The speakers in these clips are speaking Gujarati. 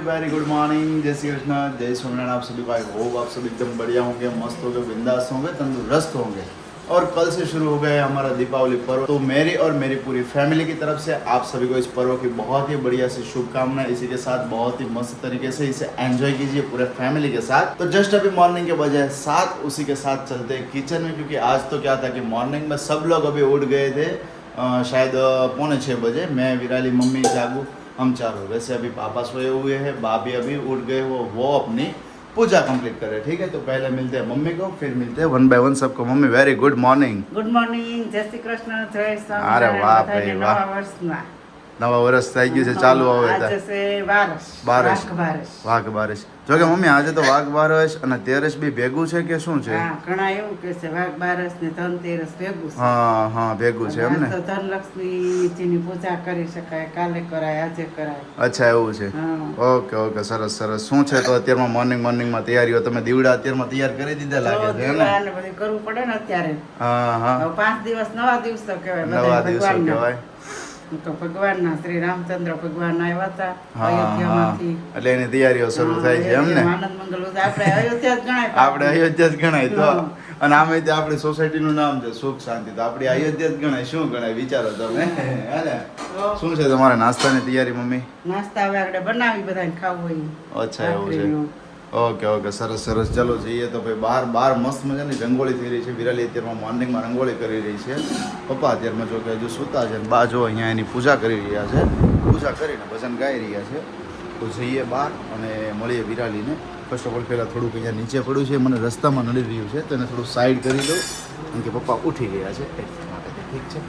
वेरी गुड मॉर्निंग, जय श्री कृष्ण, जय स्वामीनारायण। आप सभी को आई होप आप सब एकदम बढ़िया होंगे, मस्त होंगे, बिंदास होंगे, तंदुरुस्त होंगे। और कल से शुरू हो गया हमारा दीपावली पर्व। तो मेरी और मेरी पूरी फैमिली की तरफ से आप सभी को इस पर्व की बहुत ही बढ़िया सी शुभकामनाएं। इसी के साथ बहुत ही मस्त तरीके से इसे एंजॉय कीजिए पूरे फैमिली के साथ। तो जस्ट अभी मॉर्निंग के बजाय 7 उसी के साथ चलते हैं किचन में, क्योंकि आज तो क्या था कि मॉर्निंग में सब लोग अभी उठ गए थे, शायद 5:45 बजे। मैं, विराली, मम्मी, जागू, हम चारों। वैसे अभी पापा सोए हुए हैं, भाभी अभी उठ गए, वो अपनी पूजा कंप्लीट करे। ठीक है, तो पहले मिलते हैं मम्मी को, फिर मिलते हैं वन बाय वन सबको। Mummy very good morning. Good morning, જય શ્રી કૃષ્ણ, જય અરે સ્વામિનારાયણ, વાહ બધાને ભાઈ વાહ. નવા વર્ષના. નવા વર્ષ થઈ ગયું છે, ચાલુ હવે આજે છે બારસ, બારસ. વાઘ બારસ. વાઘ બારસ. જો કે મમ્મી આજે તો વાઘ બારસ અને તેરસ બી ભેગું છે કે શું છે? હા, ઘણા એવું કે છે વાઘ બારસ ને ધનતેરસ ભેગું છે. હા હા ભેગું છે એમ આજ ને. તો ધનલક્ષ્મીજીની પૂજા કરી શકાય, કાલે કરાય, આજે કરાય. અચ્છા એવું છે. હા. ઓકે ઓકે, સરસ સરસ. શું છે તો અત્યારમાં મોર્નિંગમાં તૈયારીઓ તમે દીવડા અત્યારમાં તૈયાર કરી દીધા લાગે તો છે હે ને? દીવાને બધું કરવું પડે ને અત્યારે. હા હા, હવે 5 દિવસ નવા દિવસો કહેવાય નવા બધા દિવસો ભગવાનના. કહેવાય. તો ભગવાનના શ્રી રામચંદ્ર ભગવાન આવ્યા હતા હા હા, અયોધ્યામાંથી. એટલે એની તૈયારીઓ શરૂ થાય છે એમ ને. આનંદ મંગલ ઉદય આપણે અયોધ્યા જ ગણાય. આપણે અયોધ્યા જ ગણાય તો. હા. અને આમે તે આપણી સોસાયટીનું નામ છે સુખ શાંતિ, તો આપણી અયોધ્યા જ ગણાય. શું ગણાય વિચારો તમે હે ને? તો શું છે તમારા નાસ્તાની તૈયારી મમ્મી? નાસ્તા હવે આપણે બનાવી બધાને ખાવું હોય. અચ્છા એવું છે. ભાખરીનું. ઓકે ઓકે, સરસ સરસ. ચલો જઈએ તો ભાઈ બહાર મસ્ત મજાની રંગોળી થઈ રહી છે. વિરાલી અત્યારમાં મોર્નિંગમાં રંગોળી કરી રહી છે. પપ્પા અત્યારમાં જો કે હજુ સૂતા છે. બા જો અહીંયા એની પૂજા કરી રહ્યા છે. પૂજા કરીને ભજન ગાઈ રહ્યા છે. તો જઈએ બહાર અને મળીએ વિરાલીને. ફર્સ્ટ ઓફ ઓલ પહેલાં થોડુંક અહીંયા નીચે પડ્યું છે, મને રસ્તામાં નડી રહ્યું છે, તો એને થોડું સાઈડ કરી દઉં. કેમ કે પપ્પા ઉઠી ગયા છે એટલા માટે. ઠીક છે.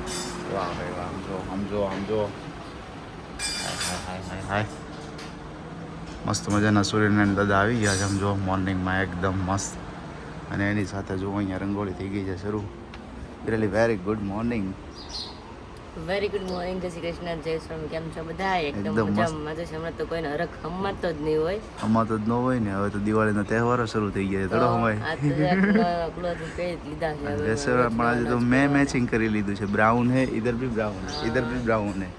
વાહ ભાઈ વાહ, આમ જો. હાય. મસ્ત મજાના સૂર્યનારાયણ દાદા આવી ગયા છે. આમ જો મોર્નિંગમાં એકદમ મસ્ત. અને એની સાથે જો અહીંયા રંગોળી થઈ ગઈ છે શરૂ. Really very good morning. Very good morning, જય શ્રી કૃષ્ણ, જય સ્વામી. કેમ છો બધા? એકદમ એકદમ મસ્ત. મજામાં છે. હમણાં તો કોઈને હરખ હમતો જ નહીં હોય. આમાં તો જ ન હોય ને. હવે તો દિવાળીના તહેવારો શરૂ થઈ ગયા છે. થોડો સમય આ તો જરાક ક્લોથ પહેરી જ લીધા છે હવે. વૈસે પણ આજે તો મેં મેચિંગ કરી લીધું છે. બ્રાઉન હે, ઇધર ભી બ્રાઉન હે, ઇધર ભી બ્રાઉન હે.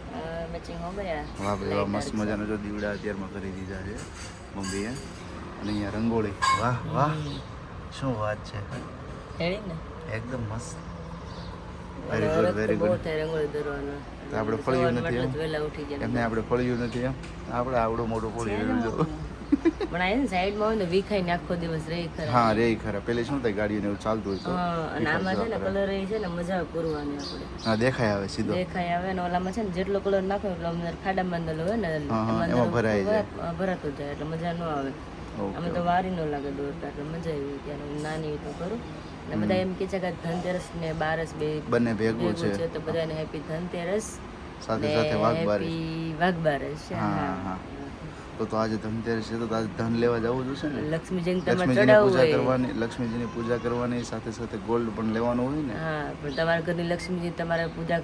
મેચિંગ હો ગયા. વાહ ભાઈ વાહ, મસ્ત મજાનો જો દીવડા અત્યારમાં કરી દીધા છે મમ્મીએ. અને અહીંયા રંગોળી. વાહ વાહ, શું વાત છે. હેડી ને એકદમ મસ્ત. અને વેરી ગુડ હરખ તો વેરી બહુ ગુડ. થાય રંગોળી દરવાનો. તો આપણે ફળ્યું નથી એમ? વહેલા ઉઠી જાય. એમને આપણે ફળ્યું નથી એમ? આપણે આવડું મોટું ફળ્યું જો. પણ આ ને સાઈડમાં હોય ને વિખાઈને આખો દિવસ રહી ખરા. હા રે ખરા. પેલી શું થાય ગાડીને એવું ચાલતું હોય તો હા, અને આમાં છે ને કલર એ છે ને મજા આવે પૂરવાની આપણે. હા દેખાય આવે સીધો. દેખાય આવે ને ઓલામાં છે ને જેટલો કલર નાખો એટલો અંદર ખાડા બંધેલો હોય ને હા, એમાં ભરાઈ જાય. ભરાતો જાય એટલે મજા ન આવે. અમે તો વારી ન લાગે દોરતા એટલે મજા આવી. ત્યારે હું નાની તો કરું ને બધા એમ કે છે કે ધનતેરસ ને બારસ બંને ભેગું છે. તો બધાને હેપી ધનતેરસ સાથે સાથે વાઘ બારે. હેપી વાઘ બારસ. હા હા. તો આજે ધનતેરસ છે તો આજે ધન લેવા જવું જોશે ને. લક્ષ્મીજીને તમારે લક્ષ્મીજીની ચડાવવું પૂજા હોય. કરવાની, લક્ષ્મીજીની પૂજા કરવાની સાથે સાથે ગોલ્ડ પણ લેવાનું હોય ને. હા, પણ તમારા ઘરની લક્ષ્મીજી તમારે પૂજા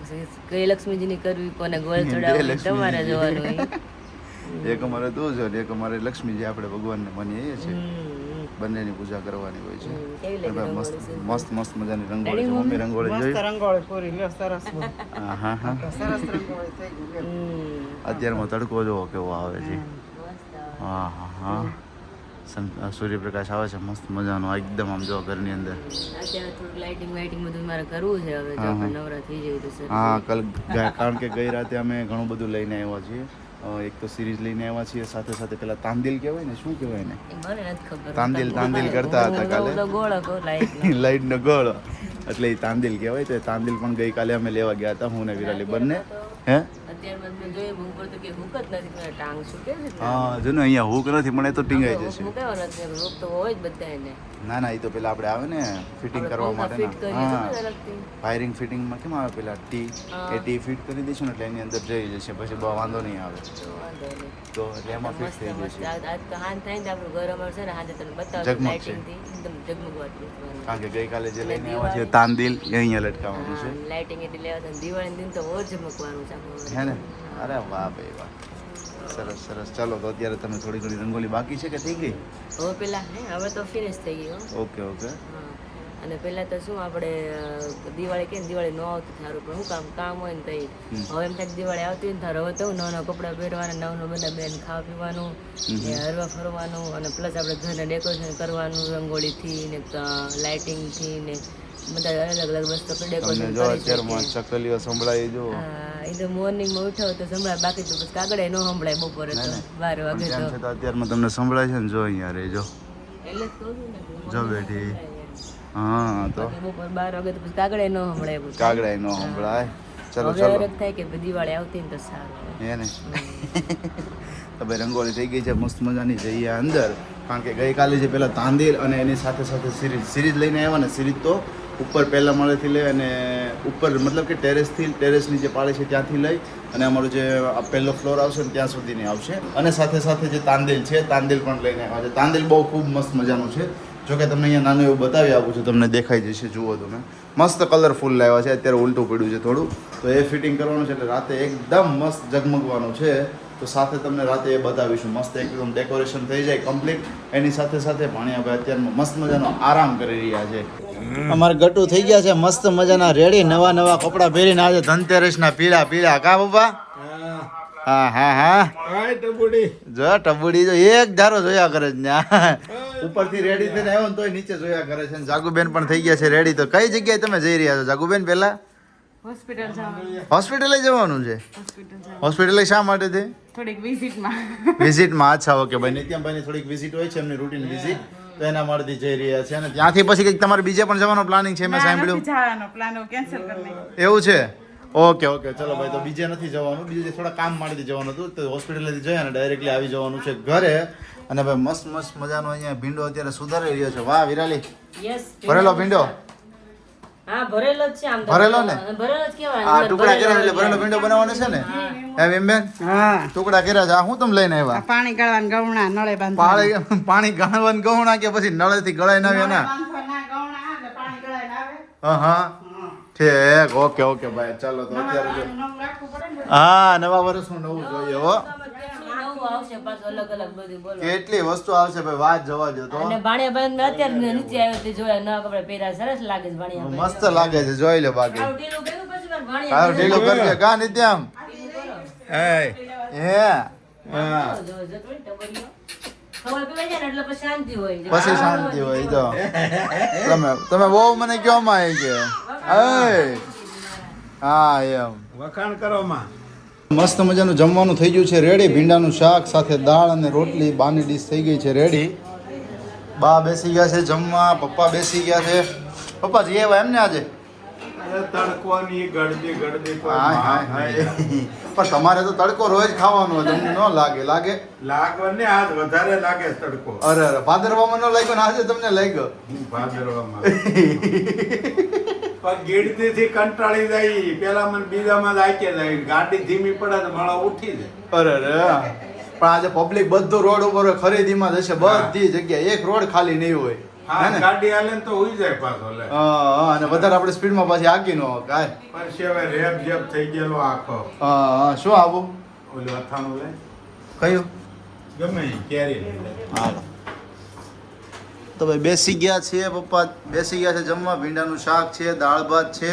કઈ લક્ષ્મીજીની કરવી, કોને ગોળ બે ચડાવવી લક્ષ્મીજી. તમારે જોવાનું હોય. એક અમારે તું છે ને એક અમારે લક્ષ્મીજી આપણે ભગવાનને માનીએ છીએ. હમ. બંનેની પૂજા કરવાની હોય છે. કેવી લાગી હવે મસ્ત રંગોળી? મસ્ત મસ્ત મજાની રંગોળી છે. મમ્મી રંગોળી મસ્ત જોઈ? રંગોળી પૂરી લ્યો, સરસ બહુ. હા હા હા. સરસ રંગોળી થઈ ગઈ લ્યો. અત્યારમાં તડકો જોવો કેવો આવે છે. મસ્ત આવે. હા હા હા. સૂર્યપ્રકાશ આવે છે મસ્ત મજાનો એકદમ. આમ જો ઘરની અંદર. અત્યારે થોડું લાઇટિંગ બધું મારે કરવું છે હવે. જો હા, આપણે નવરા થઈ જાય તો સરસ. હા કારણ કે ગઈ રાતે અમે ઘણું બધું લઈને આવ્યા છીએ. એક તો સિરીઝ લઈને આવ્યા છીએ, સાથે સાથે પેલા તાંદિલ કહેવાય ને, શું કહેવાય ને, એ મને નથી ખબર. તાંદિલ કરતા હતા કાલે. હું તો ગોળો કહું લાઈટ. લાઈટનો ગોળ, એટલે એ તાંદિલ કહેવાય. તો એ તાંદિલ પણ ગઈકાલે અમે લેવા ગયા હતા, હું ને વિરાલી બંને. હે અત્યારે મેં જોયું ઉપર તો કે હુક જ નથી, મને ટાંગ શું કે છે. હા જો ને અહીંયા હુક નથી, પણ એ તો ટીંગાઈ જશે. મુકાયો નથી, હુક તો હોય જ બધા એને. ના ના, એ તો પેલા આપણે આવે ને ફિટિંગ કરવા માટે. ફિટ કરીએ તો હા, ને અલગથી. વાયરિંગ ફિટિંગમાં કેમ આવે પેલા ટી, એ ટી ફિટ કરી દઈશું ને એટલે એની અંદર જઈ જશે, પછી બહુ વાંધો નહીં આવે. તો વાંધો નહીં. તો એટલે એમાં ફિટ મસ્ત થઈ મસ્ત. જશે. આજ તો હાન થાય ને આપણું ઘર અમારું છે ને હાજે તને બતાવું ઝગમગ છે. લાઇટિંગ થી એકદમ ઝગમગવાતું છે. કારણ કે ગઈકાલે જે લઈને આવ્યા છે તાંદિલ એ અહીંયા લટકાવવાનું છે. લાઇટિંગ એટલે લેવા છે દિવાળી દિન તો ઓર ઝમકવાનું છે આપણું. હે ને? અરે વાહ ભાઈ વાહ, સરસ સરસ. ચાલો તો અત્યારે તમે થોડી ઘણી રંગોલી બાકી છે કે થઈ ગઈ? હવે પેલા હે હવે તો ફિનિશ થઈ ગયું. Okay okay. હા, અને પહેલા તો શું આપણે દિવાળી કે દિવાળી ન આવતી સારું પણ શું કામ હોય ને તઈ હવે એમ થાય દિવાળી આવતી હોય ને તારે હવે તો નવા નવા કપડાં પહેરવાના નવું બધા બેન ખાવા પીવાનું ને હરવા ફરવાનું અને પ્લસ આપણે ઘરને ડેકોરેશન કરવાનું રંગોળીથી ને લાઇટિંગથી ને બધા અલગ અલગ વસ્તુ ડેકોરેશન જો અત્યારમાં ચકલીઓ સંભળાય જો એ તો મોર્નિંગમાં ઉઠો તો સંભળાય બાકી તો પછી કાગળે ન સંભળાય બપોરે તો 12 વાગે તો અત્યારમાં તમને સંભળાય છે ને જો અહીંયા રેજો એટલે જ કહું છું ને જો બેઠી હા તો બપોર 12 વાગે તો પછી કાગળે ન સંભળાય બધું કાગડા નો સંભળાય ચલો હવે અરગ થાય કે દિવાળી આવતી ને તો સારું હે ને તો ભાઈ રંગોળી થઈ ગઈ છે મસ્ત મજાની જઈએ અંદર કારણ કે ગઈકાલે જે પેલા તાંદીલ અને એની સાથે સાથે સિરીઝ લઈને આવ્યા ને સિરીઝ તો ઉપર પહેલા માળેથી લઈ અને ઉપર મતલબ કે ટેરેસની જે પાળી છે ત્યાંથી લઈ અને અમારો જે પહેલો ફ્લોર આવશે ને ત્યાં સુધીની આવશે અને સાથે સાથે જે તાંદીલ છે તાંદીલ પણ લઈને આવ્યા છે તાંદીલ બહુ ખૂબ મસ્ત મજાનું છે જોકે તમને અહીંયા નાનું એવું બતાવી આપું છું તમને દેખાઈ જશે જુઓ તમે મસ્ત કલરફુલ લાવ્યા છે અત્યારે ઉલટું પડ્યું છે થોડું તો એ ફિટિંગ કરવાનું છે એટલે રાતે એકદમ મસ્ત ઝગમગવાનું છે તો સાથે તમને રાતે એ બતાવીશું મસ્ત એકદમ ડેકોરેશન થઈ જાય કમ્પ્લીટ એની સાથે સાથે ભાણિયાભાઈ અત્યારમાં મસ્ત મજાનો આરામ કરી રહ્યા છે અમારે ગટુ થઈ ગયા છે મસ્ત મજાના રેડી નવા નવા કપડાં પહેરીને આજે ધનતેરસના પીળા કા બાબા હા હા હા જો ટબુડી જો એક ધારો જોયા કરે છે ત્યાં ઉપરથી રેડી થઈને આવ્યો ને તોય નીચે જોયા કરે છે જાગુબેન પણ થઈ ગયા છે રેડી તો કઈ જગ્યાએ તમે જઈ રહ્યા છો જાગુબેન પહેલા હોસ્પિટલે જવાનું છે હોસ્પિટલે શા માટે છે થોડીક વિઝિટમાં વિઝિટમાં અચ્છા ઓકે ભાઈ નિત્યમભાઈની થોડીક વિઝિટ હોય છે એમની રૂટીન વિઝિટ તો એના માટેથી જઈ રહ્યા છે અને ત્યાંથી પછી કંઈક તમારે બીજે પણ જવાનો પ્લાનિંગ છે મેં સાંભળ્યું જવાનો પ્લાન કેન્સલ કરી એવું છે ઓકે ઓકે ચલો ભાઈ તો બીજે નથી જવાનું બીજે થોડા કામ માટેથી જવાનું હતું તો હોસ્પિટલેથી જઈ અને ડાયરેક્ટલી આવી જવાનું છે ઘરે અને ભાઈ મસ્ત મસ્ત મજાનો અહીંયા ભીંડો અત્યારે સુધારી રહ્યો છે વાહ વિરાલી યસ ભરેલો ભીંડો હા ભરેલો જ છે આમ તો ભરેલો ને ભરેલો જ કહેવાય આ ટુકડા કર્યા એટલે ભરેલો ભીંડો બનાવવાનો છે ને એમ એમ બેન હા ટુકડા કર્યા છે આ હું તમે લઈને આવ્યા પાણી ગાળવાના ગવણા નળે બાંધવા પાણી ગાળવાનું ગૌણા કે પછી નળેથી ગળાઈને આવ્યા ના હા હા ઠીક ઓકે ઓકે ભાઈ ચાલો તો અત્યારે હા નવા વર્ષનું નવું જોઈએ હો નવું આવશે પાછું અલગ અલગ બધું બોલો કેટલી વસ્તુ આવશે ભાઈ વાત જવા દો તો અને ભાણિયાભાઈ અત્યારે નીચે આવ્યો તે જોયા નવા કપડા પહેર્યા સરસ લાગે છે ભાણિયાભાઈ મસ્ત લાગે છે જોઈ લો બાકી આવું ઢીલું કર્યું પછી મારે હારું ભાણિયાભાઈ ઢીલું કરજે કા નિત્યમ હે હે ખબર પડી જાય ને એટલે પછી શાંતિ હોય પછી શાંતિ હોય તો તમે બહુ મને કયો માં આવી કે હા એમ વખાણ કરો માં મસ્ત મજાનું જમવાનું થઈ ગયું છે રેડી ભીંડાનું શાક સાથે દાળ અને રોટલી બાની ડીશ થઈ ગઈ છે રેડી બા બેસી ગયા છે જમવા પપ્પા બેસી ગયા છે પપ્પા જઈ આવ્યા એમ ને આજે તડકોની ગળદી હાય હાય હાય પણ તમારે તો તડકો રોજ ખાવાનો હોય તમને ન લાગે લાગવાને આજ વધારે લાગે તડકો અરે અરે ભાદરવામાં ન લાગ્યો ને આજે તમને લાગ્યો ભાદરવામાં પણ ગીડતી થી કંટાળી જાય પેલા મને બીજામાં જ આકે જાય ગાડી ધીમી પડે તો માળા ઉઠી જાય અરે અરે પણ આજે પબ્લિક બધું રોડ ઉપર હોય, ખરીદીમાં જશે બધી જગ્યાએ એક રોડ ખાલી નહીં હોય હા ગાડી હાલે ને તો ઉઈ જાય પાછો લે અને વધારે આપણે સ્પીડમાં પાછી આગી ન હોય કાંઈ પછી હવે રેપ જેપ થઈ ગયેલો આખો શું આવું ઓલું અથાણું લે કયું ગમે ઈ કેરી લે હાલો તો ભાઈ બેસી ગયા છીએ પપ્પા બેસી ગયા છે જમવા ભીંડાનું શાક છે દાળ ભાત છે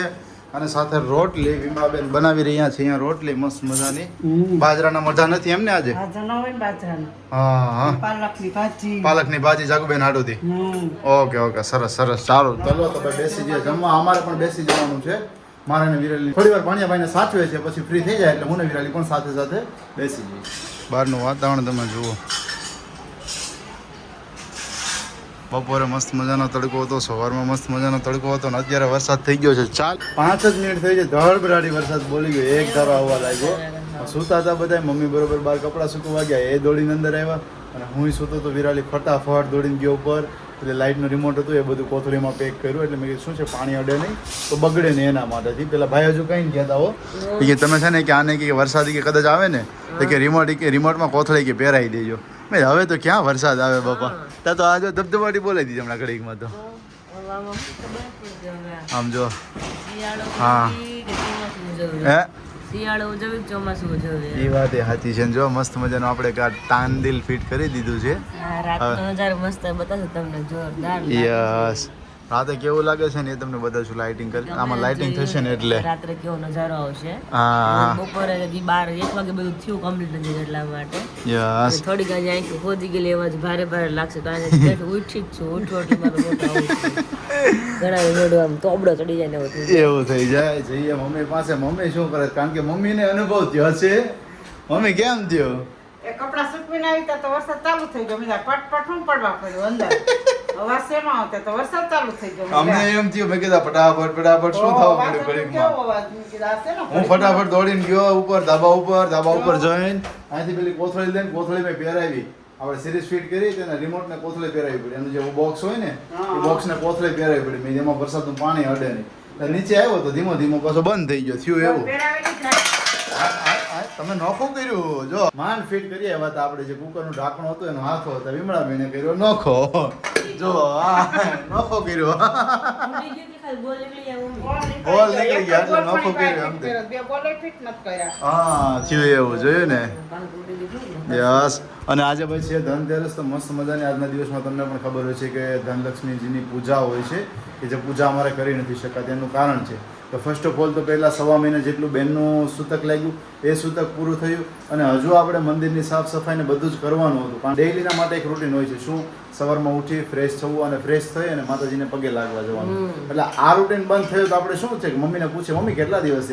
અને સાથે રોટલી વિમાબેન બનાવી રહ્યા છે અહીંયા રોટલી મસ્ત મજાની બાજરાના મજા નથી એમ ને આજે હા હા પાલકની ભાજી જાગુબેન હાડુથી ઓકે ઓકે સરસ સરસ ચાલો ચલો તો ભાઈ બેસી જઈએ જમવા અમારે પણ બેસી જવાનું છે મારે ને વિરાલી થોડી વાર ભાણિયાભાઈને સાચવે છે પછી ફ્રી થઈ જાય એટલે હું ને વિરાલી પણ સાથે સાથે બેસી જઈએ બહારનું વાતાવરણ તમે જુઓ બપોરે મસ્ત મજાનો તડકો હતો સવારમાં મસ્ત મજાનો તડકો હતો ને અત્યારે વરસાદ થઈ ગયો છે ચાલ 5 જ મિનિટ થઈ છે ધડબડાટી વરસાદ બોલી ગયો એક ધારો આવવા લાગ્યો સૂતા હતા બધા મમ્મી બરોબર બહાર કપડાં સૂકવા ગયા એ દોડીને અંદર આવ્યા અને હું સૂતો તો વિરાલી ફટાફટ દોડીને ગયો ઉપર એટલે લાઇટનું રિમોટ હતું એ બધું કોથળીમાં પેક કર્યું એટલે મેં કીધું શું છે પાણી અડે નહીં તો બગડે નહીં એના માટેથી પેલા ભાઈ હજુ કંઈ કહેતા હો કે તમે છે ને કે આને કે વરસાદ કે કદાચ આવે ને તો કે રિમોટમાં કોથળી કે પહેરાવી દેજો મેં હવે તો ક્યાં વરસાદ આવે બાપા ત્યાં તો આ જો ધબધબાટી બોલાવી દીધી હમણાં ઘડીકમાં તો આમ જો હા હે શિયાળો ઉજવી ચોમાસું ઉજવે એ વાત એ સાચી છે જો મસ્ત મજાનું આપણે તાંદિલ ફિટ કરી દીધું છે રાતનો નજારો મસ્ત બતાવશું તમને જોરદાર યસ રાતે કેવું લાગે છે ને એ તમને બતાવશું લાઇટિંગ કરી આમાં લાઇટિંગ થશે ને એટલે રાત્રે કેવો નજારો આવશે. હા બપોરે હજી 12-1 વાગે બધું થયું કમ્પ્લીટ નથી એટલા માટે યસ થોડીક આજે આંખી ખોદી ગયેલી એવા જ ભારે ભારે લાગશે તો આજે ઉઠી જ છું ઉઠો એટલે મારો મોટો આવું છે. ઘણા જોડો આમ તોબડો ચડી જાય ને એવું થઈ એવું થઈ જાય જઈએ મમ્મી પાસે. મમ્મી શું કરે કારણ કે મમ્મીને અનુભવ થયો છે. મમ્મી કેમ થયો? એ કપડાં સૂકવીને આવી ત્યાં તો વરસાદ ચાલુ થઈ ગયો. મેં કીધું પટ હું પડવા પડ્યું અંદર. અવાજ શેમાં આવતો તો વરસાદ ચાલુ થઈ ગયો. અમને એમ થયું મેં કીધું ફટાફટ શું થવા પડ્યું ઘડીકમાં. કેવો અવાજ? મેં કીધું આ શેનો હું ફટાફટ દોડીને ગયો ઉપર ધાબા ઉપર જઈને અહીંથી પેલી કોથળી લઈને કોથળી મેં પહેરાવી. આપણે સિરીઝ ફિટ કરી તેને રિમોટ ને કોથળી પહેરાવી પડી. એનું જે બોક્સ હોય ને એ બોક્સ ને કોથળી પહેરાવી પડી. મેં જેમાં વરસાદનું પાણી અડે નહીં. એટલે નીચે આવ્યો તો ધીમો ધીમો પાછો બંધ થઈ ગયો. થયું એવું. પહેરાવેલી જ નથી. તમે નોખું કર્યું જો માંડ ફિટ કરીએ એવા તો આપણે જે કુકરનું ઢાંકણું હતું એનો હાથો હતો વિમળા બેને કર્યો નોખો. જો નોખો કર્યો. બોલ નીકળી જાય ઊંઘ. બોલ નીકળી ગયા એટલે નોખો કર્યો એમ તે. બે બોલે ફિટ નથી કર્યા. હા થયું એવું જોયું ને. પાંચ તૂટી દીધું ને. યસ અને આજે ભાઈ છે ધનતેરસ તો મસ્ત મજાની આજના દિવસમાં તમને પણ ખબર હોય છે કે ધનલક્ષ્મીજીની પૂજા હોય છે કે જે પૂજા અમારે કરી નથી શકાતી એનું કારણ છે. તો ફર્સ્ટ ઓફ ઓલ તો પહેલાં 1.5 મહિના જેટલું બેનનું સૂતક લાગ્યું એ સૂતક પૂરું થયું અને હજુ આપણે મંદિરની સાફ સફાઈને બધું જ કરવાનું હતું. પણ ડેઈલીના માટે એક રૂટીન હોય છે શું સવારમાં ઉઠી ફ્રેશ થવું અને ફ્રેશ થઈ અને માતાજીને પગે લાગવા જવાનું. એટલે આ રૂટીન બંધ થયું તો આપણે શું છે કે મમ્મીને પૂછે મમ્મી કેટલા દિવસ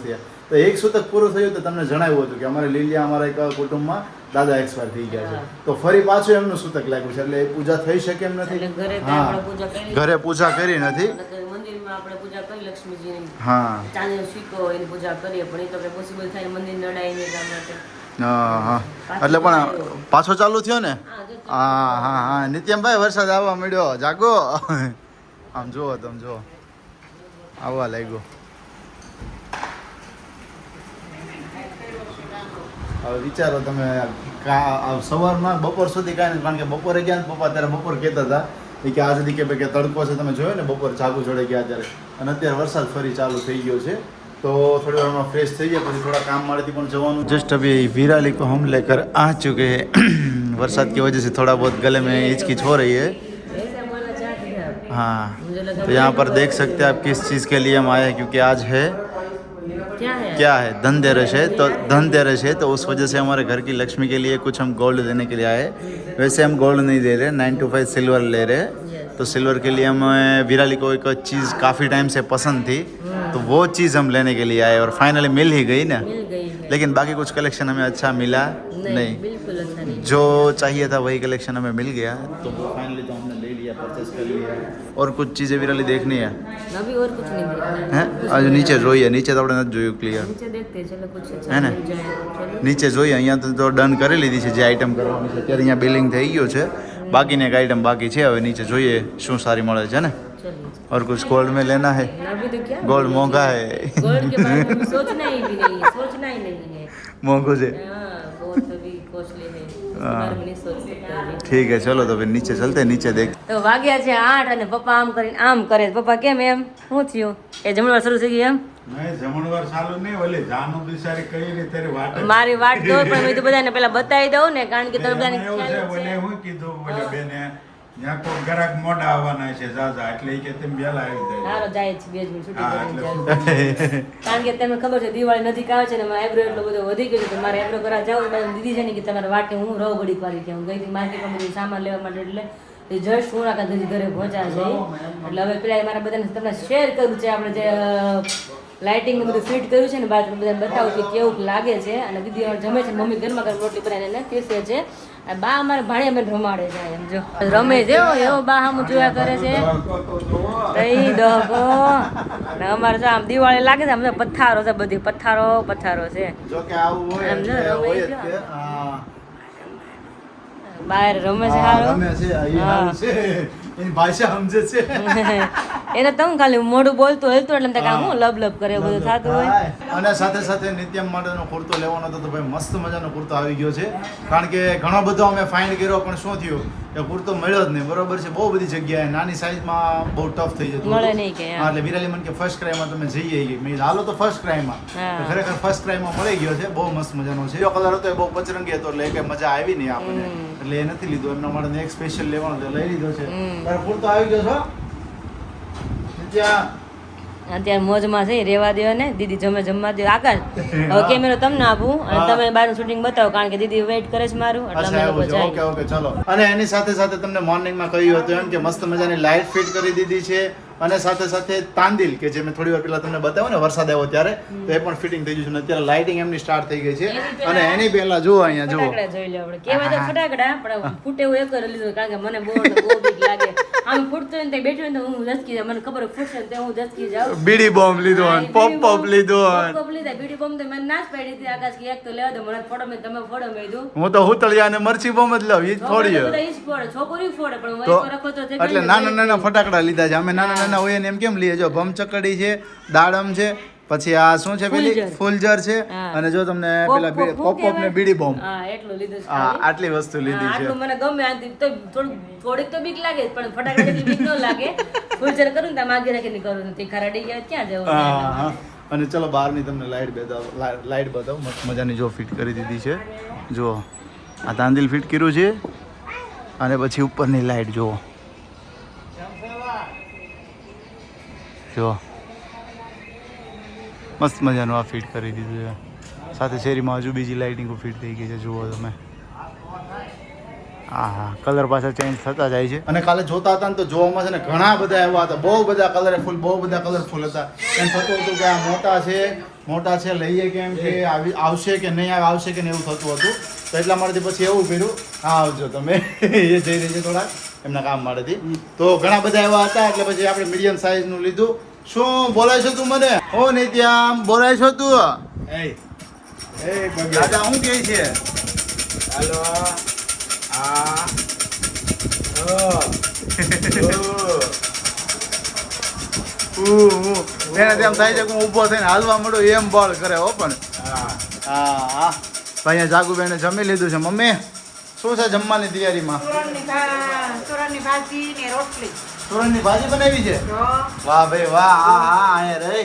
થયા તો એક સૂતક પૂરું થયું તો તમને જણાવ્યું હતું કે અમારે લીલિયા અમારા એક કુટુંબમાં દાદા એક્સપાયર થઈ ગયા છે તો ફરી પાછું એમનું સૂતક લાગ્યું છે એટલે એ પૂજા થઈ શકે એમ નથી. એટલે ઘરે તો હા આપણે પૂજા કરી ઘરે પૂજા કરી નથી. મંદિરમાં આપણે પૂજા કરી લક્ષ્મીજીની હા ચાંદીનો સિક્કો એની પૂજા કરીએ પણ એ તો કઈ પોસિબલ થાય મંદિર નડાય નહીં એટલા માટે. હા એટલે પણ પાછો ચાલુ થયો ને. હા નિત્યમભાઈ વરસાદ આવવા મળ્યો જાગો. આમ જુઓ તમે જુઓ આવવા લાગ્યો. હવે વિચારો તમે સવારમાં બપોર સુધી કાંઈ નહીં કારણ કે બપોરે ગયા ને પપ્પા ત્યારે બપોર કહેતા હતા કે આ સુધી કે ભાઈ તડકો છે તમે જોયો ને બપોર જાગુ ચડે ગયા ત્યારે અને અત્યારે વરસાદ ફરી ચાલુ થઈ ગયો છે तो थोड़ी बार में फ्रेश થઈ ગયા પછી थोड़ा काम मारती પણ જવાનું. जस्ट अभी वीराली को हम लेकर आ चुके हैं. बरसात की वजह से थोड़ा बहुत गले में हिचकिच हो रही है. हाँ तो यहाँ पर देख सकते हैं आप किस चीज़ के लिए हम आए हैं क्योंकि आज है क्या है धनतेरस है. तो धनतेरस है तो उस वजह से हमारे घर की लक्ष्मी के लिए कुछ हम गोल्ड देने के लिए आए. वैसे हम गोल्ड नहीं दे रहे 925 सिल्वर ले रहे. तो सिल्वर के लिए हमें विराली को एक चीज़ काफ़ी टाइम से पसंद थी तो वो चीज़ हम लेने के लिए आए और फाइनली मिल ही गई ना. मिल गई है लेकिन बाकी कुछ कलेक्शन हमें अच्छा मिला नहीं. बिल्कुल अच्छा नहीं. जो चाहिए था वही कलेक्शन हमें मिल गया तो फाइनली तो हमने ले लिया परचेस कर लिया. और कुछ चीज़ें विराली देखनी है अभी और कुछ नहीं देखना हैं आज नीचे જોઈએ નીચે તો આપણે નથી જોયું ક્લિયર नीचे देखते हैं, चलो कुछ है अच्छा ना? मिल जाए तो चलो. નીચે જોઈએ અહીંયા તો ડન કરી લીધી છે જે આઈટમ કરવાની છે અત્યારે અહીંયા બિલિંગ થઈ ગયો છે બાકીની એક આઈટમ બાકી છે હવે નીચે જોઈએ શું સારી મળે છે ને. चलिए और कुछ गोल्ड में लेना है अभी तो क्या गोल्ड महंगा है गोल्ड के बारे में सोचना ही भी नहीं है, सोचना ही नहीं है. महंगो से हाँ बहुत अभी कॉस्टली है उसके बारे में नहीं सोच सकते अभी. ठीक है चलो तो फिर नीचे चलते हैं नीचे देख. તો વાગ્યા છે 8 અને પપ્પા આમ કરીને આમ કરે. પપ્પા કેમ એમ શું થયું એ જમણવાર શરૂ થઈ ગઈ એમ નહીં જમણવાર ચાલુ નહીં ઓલી જાનુ બિચારી કઈ રીતે વાટ મારી વાટ જોઈ પણ મેં તો બધાને પેલા બતાવી દઉં ને કારણ કે તમે બધાને એવું છે ખ્યાલ ઓલે છે. હું કીધું ઓલે બેને ત્યાં કોઈ ગ્રાહક મોડા આવવાના છે જાજા એટલે ઈ કે તેમ વહેલા આવી જાય હારો જાય છે 2 મિનિટ છૂટી હા, કરીને એટલે જાય. કારણ કે તમને ખબર છે દિવાળી નજીક આવે છે ને મારે એબ્રો એટલો બધો વધી ગયો છે તો મારે એબ્રો કરવા જાવ તો દીદી છે ને કે તમારે વાટે હું રહું ઘડીક વાળી કે હું ગઈ હતી માર્કેટમાં બધું સામાન લેવા માટે એટલે એ જસ્ટ હું રાકા દીદી ઘરે પહોંચ્યા છે એટલે હવે પેલા મારા બધાને તમને શેર કર્યું છે આપણે જે લાઇટિંગ બધું ફિટ કર્યું છે ને બાજુ બધાને બતાવું છું કેવું લાગે છે અને દીદી અમારે જમે છે મમ્મી ઘરમાં ગરમ રોટલી બનાવીને પીરસે છે અને બા અમારે ભાણિયા બેન રમાડે છે એમ જો રમે છે એવો બા સામું જોયા કરે છે તઈ ડહકો ને અમારે જો આમ દિવાળી લાગે છે આમ તો પથ્થારો છે બધી પથ્થારો છે જો કે આવું હોય એમ એટલે જો હોય જ રમે કે હા બહાર રમે છે હા, હારો રમે છે એ હારું છે એની ભાષા સમજે છે એને તમે ખાલી મોઢું બોલતું હલતું એટલે એમ થાય કે આ હું લબ કરે એવું બધું થતું હોય. અને સાથે સાથે નિત્યમ માટેનો કુર્તો લેવાનો હતો તો ભાઈ મસ્ત મજાનો કુર્તો આવી ગયો છે કારણ કે ઘણો બધો અમે ફાઇન્ડ કર્યો પણ શું થયું કે કુર્તો મળ્યો જ નહીં બરોબર છે બહુ બધી જગ્યાએ નાની સાઈઝમાં બહુ ટફ થઈ જતું મળે હતું. નહીં કે હા, એટલે વિરાલી મને કે ફર્સ્ટ ક્રાઈમાં તમે જઈએ મેં કીધું, હાલો તો ફર્સ્ટ ક્રાઈમાં હા. ખરેખર ફર્સ્ટ ક્રાઈમાં મળી ગયો છે બહુ મસ્ત મજાનો છે જો કલર હતો એ બહુ પચરંગી હતો એટલે એ કઈ મજા આવી નહીં આપણને એટલે એ નથી લીધો એમના માટે એક સ્પેશિયલ લેવાનો છે લઈ લીધો છે તારો કુર્તો આવી ગયો છો ત્યાં અત્યારે મોજમાં છે રેવા દો ને દીદી જમવા દો આકાશ હવે કેમેરો તમને આપું અને તમે બહારનું શૂટિંગ બતાવો કારણ કે દીદી વેઇટ કરે છે મારું એટલે અમે અચ્છા લોકો એવું છે ઓકે જાય ઓકે ચલો અને એની સાથે સાથે તમને મોર્નિંગમાં કહ્યું હતું એમ કે મસ્ત મજાની લાઇટ ફિટ કરી દીધી છે અને સાથે સાથે તાંદિલ કે જે મેં થોડી વાર પહેલા તમને બતાવ્યું ને વરસાદ આવ્યો ત્યારે તો એ પણ ફિટિંગ થઈ ગયું છે અને અત્યારે લાઇટિંગ એમની સ્ટાર્ટ થઈ ગઈ છે અને એની પહેલા જુઓ અહીંયા જુઓ ફટાકડા જોઈ લો આપણે કેવા તો ફટાકડા પણ ફૂટે એવું એક જ લીધું કારણ કે મને બહુ બીક લાગે આમ ફૂટતો હોય ને બેઠું હોય ને તો હું દસકી જાઉં મને ખબર ફૂટશે ને તો હું દસકી જાઉં બીડી બોમ્બ લીધો અને પોપ લીધો પોપ લીધા બીડી બોમ્બ તો મેં ના જ પાડી હતી આકાશ કે એક તો લેવા દો મને ફોડો મેં તમે ફોડો મેં કીધું હું તો હુતળિયા અને મરચી બોમ્બ જ લઉં ઈ જ ફોડીએ બધા ઈ જ ફોડે છોકરી ફોડે પણ તો વય પર રખો તો એટલે નાના નાના ફટાકડા લીધા છે અમે નાના નાના હોય ને એમ કેમ લઈએ જો ભમચકડી છે દાડમ છે પછી આ શું છે પેલી ફૂલઝર. ફૂલઝર છે હા. અને જો તમને પોપ, પેલા પોપ, પોપ પોપ ને કહેવાય? બીડી બોમ્બ હા એટલું લીધું છે હા ખાલી. આટલી વસ્તુ લીધી હા, છે આટલું મને ગમે આથી તો થોડીક તો બીક લાગે જ, પણ ફટાકડા જેટલી બીક ન લાગે ફૂલઝર કરું ને તો આમ આગે રાખીને કરું તો તે ખરા ડી ગયા ક્યાં જવું હા હા અને ચલો બહારની તમને લાઇટ બતાવો મસ્ત મજાની જો ફિટ કરી દીધી છે જો આ તાંદિલ ફિટ કર્યું છે અને પછી ઉપરની લાઇટ જુઓ જો મસ્ત મજાનું આ ફિટ કરી દીધું છે સાથે શેરીમાં હજુ બીજી લાઇટિંગો ફિટ થઈ ગઈ છે જુઓ તમે હા હા કલર પાછા ચેન્જ થતા જાય છે અને કાલે જોતા હતા ને તો જોવામાં છે ને ઘણા બધા એવા હતા બહુ બધા કલરફુલ બહુ બધા કલરફુલ હતા એમ થતું હતું કે આ મોટા છે લઈએ કેમ કે આવશે કે નહીં આવશે કે નહીં એવું થતું હતું તો એટલા માટે પછી એવું કર્યું હા આવજો તમે એ જઈ રહી છે થોડાક એમના કામ માટેથી તો ઘણા બધા એવા હતા એટલે પછી આપણે મીડિયમ સાઇઝનું લીધું શું બોલાય છો તું મને હો નિત્યામ બોલાય છો તું એ બગે દાદા શું કહે છે હાલો આ એને તેમ થાય છે કે હું ઊભો થઈને હાલવા માંડું એમ બળ કરે હો પણ હા હા હા અહીંયા જાગુબેને જમી લીધું છે મમ્મી શું છે જમવાની તૈયારીમાં સુરણની ભાજી ને રોટલી સુરણની ભાજી બનાવી છે તો વાહ ભાઈ વાહ હા હા અહીંયા રે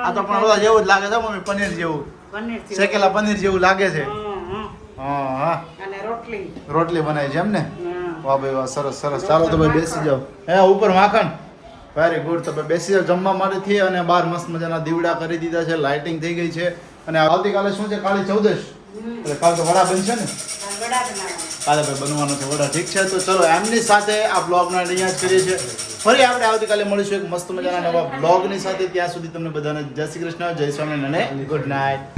આ તો પણ ઓલા જેવું જ લાગે છે મમ્મી પનીર જેવું પનીર થી શેકેલા પનીર જેવું લાગે છે હમ. હા હા અને રોટલી રોટલી બનાવી છે એમ ને હમ. વાહ ભાઈ વાહ સરસ સરસ ચાલો તો ભાઈ બેસી જાઓ હે ઉપર માખણ વેરી ગુડ તો ભાઈ બેસી જાઓ જમવા માટેથી અને બહાર મસ્ત મજાના દીવડા કરી દીધા છે લાઇટિંગ થઈ ગઈ છે અને આવતીકાલે શું છે કાલે 14 એટલે કાલે તો વડા બનશે ને વડા બનાવવાના કાલે ભાઈ બનવાનો છે વડા ઠીક છે તો ચલો એમની સાથે આ બ્લોગના અહીંયા જ કરીએ છીએ ફરી આપણે આવતીકાલે મળીશું એક મસ્ત મજાના નવા બ્લોગની સાથે ત્યાં સુધી તમને બધાને જય શ્રી કૃષ્ણ જય સ્વામિનારાયણ અને ગુડ નાઇટ